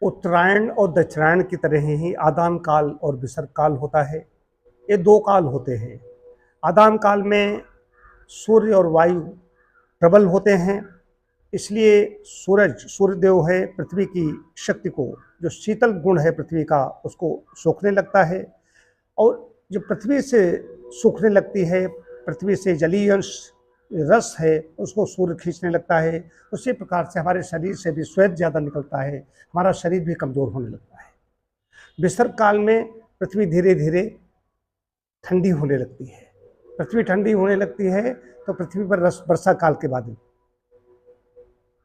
उत्तरायण और दक्षिणायन की तरह ही आदान काल और विसर्ग काल होता है। ये दो काल होते हैं। आदान काल में सूर्य और वायु प्रबल होते हैं, इसलिए सूर्यदेव है पृथ्वी की शक्ति को, जो शीतल गुण है पृथ्वी का, उसको सोखने लगता है। और जो पृथ्वी से सूखने लगती है, पृथ्वी से जलीय अंश रस है उसको सूर्य खींचने लगता है। उसी प्रकार से हमारे शरीर से भी श्वेत ज़्यादा निकलता है, हमारा शरीर भी कमज़ोर होने लगता है। विसर्ग काल में पृथ्वी धीरे धीरे ठंडी होने लगती है। पृथ्वी ठंडी होने लगती है तो पृथ्वी पर वर्षा काल के बाद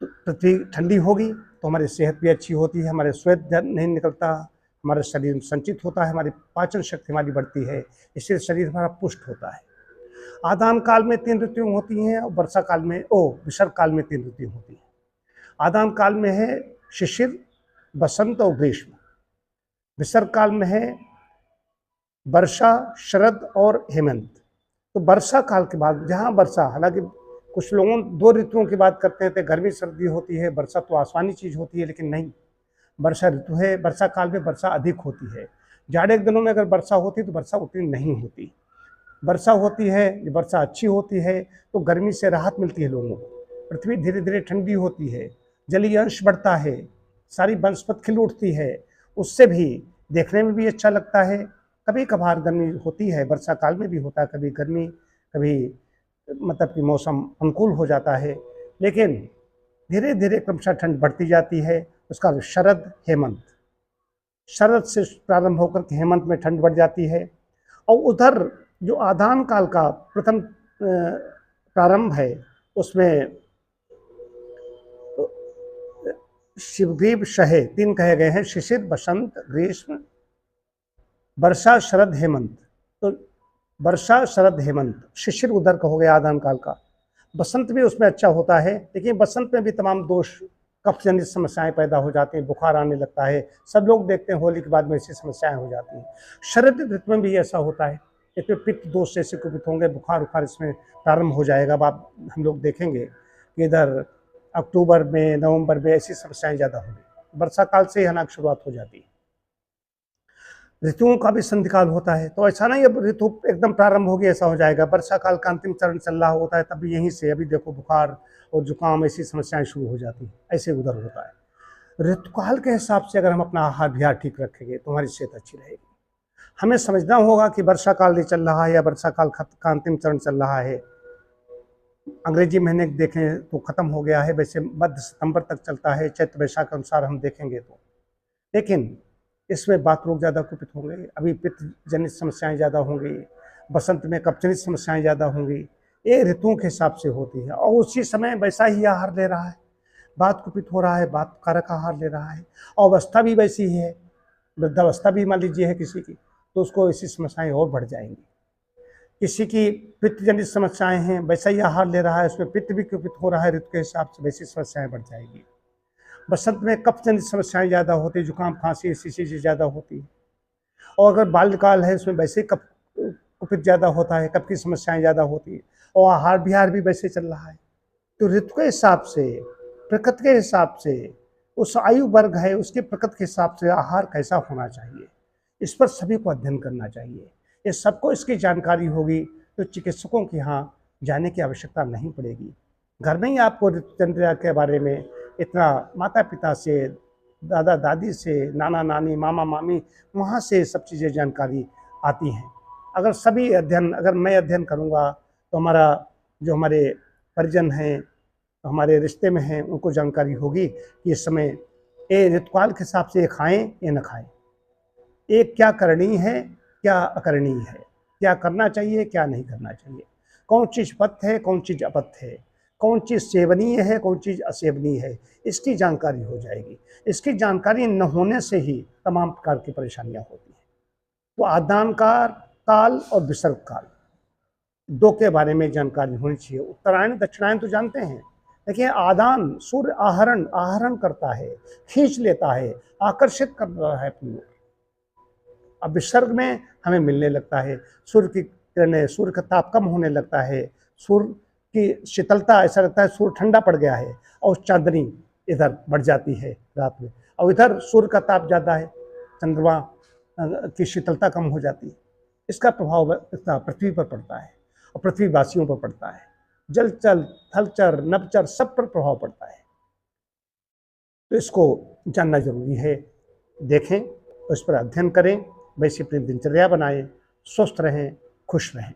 पृथ्वी ठंडी होगी तो हमारी सेहत भी अच्छी होती है, हमारे श्वेत नहीं निकलता, हमारे शरीर में संचित होता है, हमारी पाचन शक्ति हमारी बढ़ती है, इससे शरीर हमारा पुष्ट होता है। आदान काल में 3 ऋतुएं होती हैं और वर्षा काल में विसर्ग काल में 3 ऋतुएं होती हैं। आदान काल में है शिशिर, बसंत और ग्रीष्म। विसर्ग काल में है वर्षा, शरद और हेमंत। तो वर्षा काल के बाद जहाँ वर्षा, हालांकि कुछ लोगों 2 ऋतुओं की बात करते हैं तो गर्मी सर्दी होती है, वर्षा तो आसमानी चीज़ होती है, लेकिन नहीं, वर्षा ऋतु है। वर्षा काल में वर्षा अधिक होती है। जाड़े के दिनों में अगर वर्षा होती तो वर्षा उतनी नहीं होती। वर्षा होती है, वर्षा अच्छी होती है तो गर्मी से राहत मिलती है लोगों को, पृथ्वी धीरे धीरे ठंडी होती है, जलीय अंश बढ़ता है, सारी वनस्पति खिल उठती है, उससे भी देखने में भी अच्छा लगता है। कभी कभार गर्मी होती है, वर्षा काल में भी होता है कभी गर्मी, कभी मतलब कि मौसम अनुकूल हो जाता है, लेकिन धीरे धीरे क्रमशः ठंड बढ़ती जाती है। उसका शरद, हेमंत, शरद से प्रारंभ होकर के हेमंत में ठंड बढ़ जाती है। और उधर जो आदान काल का प्रथम प्रारंभ है उसमें शिवग्रीव शहे 3 कहे गए हैं, शिशिर, बसंत, ग्रीष्म, वर्षा, शरद, हेमंत। तो वर्षा, शरद, हेमंत, शिशिर उधर का हो गया आदान काल का। बसंत भी उसमें अच्छा होता है, लेकिन बसंत में भी तमाम दोष, कफ जनित समस्याएं पैदा हो जाती हैं, बुखार आने लगता है, सब लोग देखते हैं होली के बाद में ऐसी समस्याएं हो जाती हैं। शरद ऋतु में भी ऐसा होता है, इसमें पित्त दोष जैसे कुपित होंगे, बुखार उखार इसमें प्रारंभ हो जाएगा। अब आप हम लोग देखेंगे कि इधर अक्टूबर में, नवंबर में ऐसी समस्याएं ज़्यादा होंगी। वर्षा काल से ही हालांकि शुरुआत हो जाती है। ऋतुओं का भी संधिकाल होता है, तो ऐसा नहीं अब ऋतु एकदम प्रारंभ होगी ऐसा हो जाएगा। वर्षा काल का अंतिम चरण चल रहा होता है, तब यहीं से अभी देखो बुखार और जुकाम ऐसी समस्याएं शुरू हो जाती हैं, ऐसे उधर होता है। ऋतुकाल के हिसाब से अगर हम अपना आहार विहार ठीक रखेंगे तो हमारी सेहत अच्छी रहेगी। हमें समझना होगा कि वर्षा काल नहीं चल रहा है या वर्षा काल का अंतिम चरण चल रहा है। अंग्रेजी महीने देखें तो खत्म हो गया है, वैसे मध्य सितंबर तक चलता है, चैत्र वैशाख के अनुसार हम देखेंगे तो, लेकिन इसमें बात रोग ज़्यादा कुपित होंगे, अभी पित्त जनित समस्याएं ज़्यादा होंगी, बसंत में कफ जनित समस्याएं ज़्यादा होंगी। ये ऋतुओं के हिसाब से होती है। और उसी समय वैसा ही आहार ले रहा है, बात कुपित हो रहा है, बात कारक आहार ले रहा है, और अवस्था भी वैसी ही है, वृद्धावस्था भी मान लीजिए है किसी की, तो उसको ऐसी समस्याएं और बढ़ जाएंगी। किसी की पित्त जनित समस्याएं हैं, वैसा ही आहार ले रहा है, उसमें पित्त भी कुपित हो रहा है ऋतु के हिसाब से, वैसी समस्याएं बढ़ जाएंगी। बसंत में कफ जनित समस्याएं ज़्यादा होती, जुकाम खांसी ऐसी चीज़ें ज़्यादा होती। और अगर बाल्यकाल है उसमें वैसे ही कफ कुपित ज़्यादा होता है, कफ की समस्याएं ज़्यादा होती है, और आहार विहार भी वैसे चल रहा है। तो ऋतु के हिसाब से, प्रकृति के हिसाब से, उस आयु वर्ग है उसके प्रकृति के हिसाब से आहार कैसा होना चाहिए, इस पर सभी को अध्ययन करना चाहिए। ये सबको इसकी जानकारी होगी तो चिकित्सकों के यहाँ जाने की आवश्यकता नहीं पड़ेगी। घर में ही आपको ऋतुचर्या के बारे में इतना माता पिता से, दादा दादी से, नाना नानी, मामा मामी, वहाँ से सब चीज़ें जानकारी आती हैं। अगर सभी अध्ययन, अगर मैं अध्ययन करूँगा तो हमारे परिजन हैं, तो हमारे रिश्ते में हैं, उनको जानकारी होगी कि इस समय ये ऋतुकाल के हिसाब से ये खाएँ ये न खाएँ, ये क्या करणीय है क्या अकरणीय है, क्या करना चाहिए क्या नहीं करना चाहिए, कौन चीज़ पथ्य है कौन चीज़ अपथ्य है, कौन चीज़ सेवनीय है कौन चीज़ असेवनीय है, इसकी जानकारी हो जाएगी। इसकी जानकारी न होने से ही तमाम प्रकार की परेशानियां होती हैं। तो आदान काल और विसर्ग काल 2 के बारे में जानकारी होनी चाहिए। उत्तरायण दक्षिणायन तो जानते हैं, देखिए आदान सूर्य आहरण करता है, खींच लेता है, आकर्षित कर रहा है अपनी ओर। अब विसर्ग में हमें मिलने लगता है, सूर्य की किरणें, सूर्य का ताप कम होने लगता है, सूर्य की शीतलता, ऐसा लगता है सूर्य ठंडा पड़ गया है, और चांदनी इधर बढ़ जाती है रात में। और इधर सूर्य का ताप ज़्यादा है, चंद्रमा की शीतलता कम हो जाती है। इसका प्रभाव इसका पृथ्वी पर पड़ता है और पृथ्वीवासियों पर पड़ता है। जलचर, थलचर, नभचर सब पर प्रभाव पड़ता है। तो इसको जानना जरूरी है। देखें, उस पर अध्ययन करें, वैसे अपनी दिनचर्या बनाएं, स्वस्थ रहें, खुश रहें।